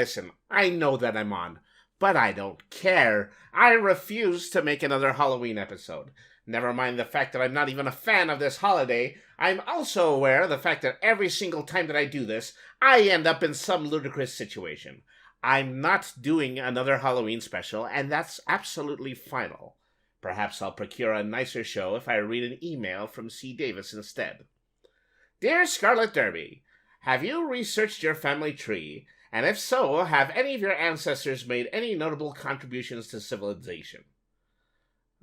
listen, I know that I'm on, but I don't care. I refuse to make another Halloween episode. Never mind the fact that I'm not even a fan of this holiday, I'm also aware of the fact that every single time that I do this, I end up in some ludicrous situation. I'm not doing another Halloween special, and that's absolutely final. Perhaps I'll procure a nicer show if I read an email from C. Davis instead. Dear Scarlet Derby, have you researched your family tree? And if so, have any of your ancestors made any notable contributions to civilization?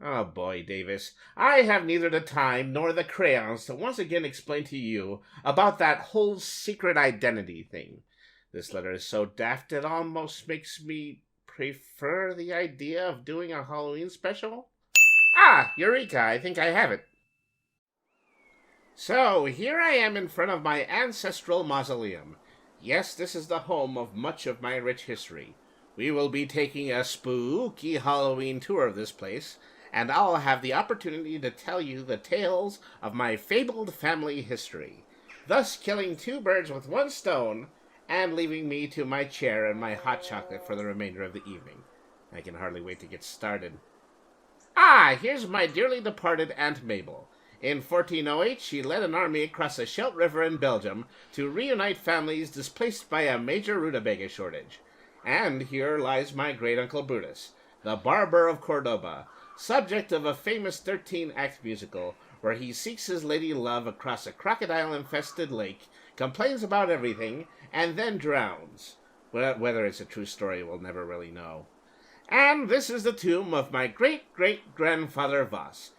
Oh boy, Davis, I have neither the time nor the crayons to once again explain to you about that whole secret identity thing. This letter is so daft it almost makes me prefer the idea of doing a Halloween special. Ah, Eureka, I think I have it. So, here I am in front of my ancestral mausoleum. Yes, this is the home of much of my rich history. We will be taking a spooky Halloween tour of this place, and I'll have the opportunity to tell you the tales of my fabled family history, thus killing two birds with one stone, and leaving me to my chair and my hot chocolate for the remainder of the evening. I can hardly wait to get started. Ah, here's my dearly departed Aunt Mabel. In 1408, she led an army across the Scheldt River in Belgium to reunite families displaced by a major rutabaga shortage. And here lies my great-uncle Brutus, the barber of Cordoba, subject of a famous 13-act musical where he seeks his lady love across a crocodile-infested lake, complains about everything, and then drowns. Whether it's a true story, we'll never really know. And this is the tomb of my great-great-grandfather Voss.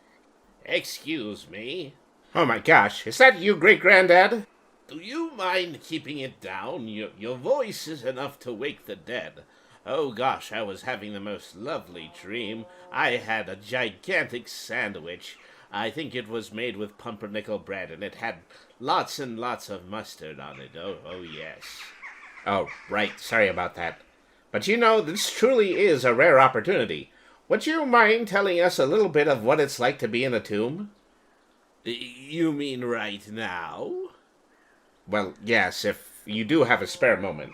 Excuse me. Oh my gosh, is that you, great-granddad? Do you mind keeping it down? Your voice is enough to wake the dead. Oh gosh, I was having the most lovely dream. I had a gigantic sandwich. I think it was made with pumpernickel bread, and it had lots and lots of mustard on it. Oh yes. Oh, right. Sorry about that. But you know, this truly is a rare opportunity. Would you mind telling us a little bit of what it's like to be in a tomb? You mean right now? Well, yes, if you do have a spare moment.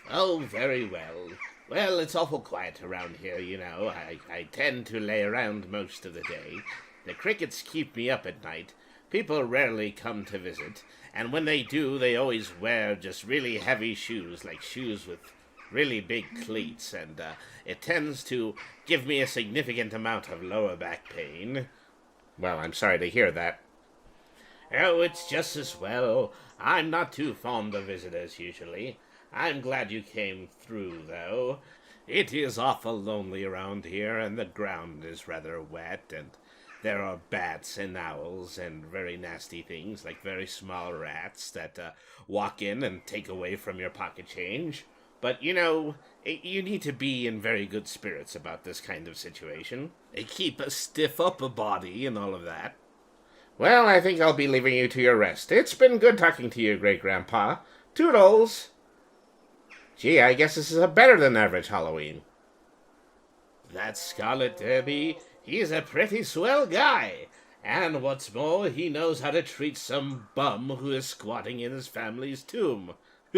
Oh, very well. Well, it's awful quiet around here, you know. I tend to lay around most of the day. The crickets keep me up at night. People rarely come to visit. And when they do, they always wear just really heavy shoes, like shoes with really big cleats. And it tends to give me a significant amount of lower back pain. Well, I'm sorry to hear that. Oh, it's just as well. I'm not too fond of visitors, usually. I'm glad you came through, though. It is awful lonely around here, and the ground is rather wet, and there are bats and owls and very nasty things, like very small rats that walk in and take away from your pocket change. But, you know, you need to be in very good spirits about this kind of situation. They keep a stiff upper body and all of that. Well, I think I'll be leaving you to your rest. It's been good talking to you, Great-Grandpa. Toodles! Gee, I guess this is a better than average Halloween. That Scarlet Derby, he's a pretty swell guy. And what's more, he knows how to treat some bum who is squatting in his family's tomb. A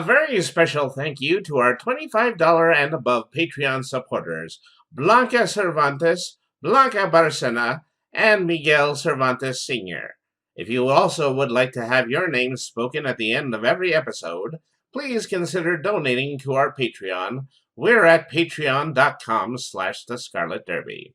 very special thank you to our $25 and above Patreon supporters, Blanca Cervantes, Blanca Barcena, and Miguel Cervantes Sr. If you also would like to have your name spoken at the end of every episode, please consider donating to our Patreon. We're at patreon.com/thescarletderby.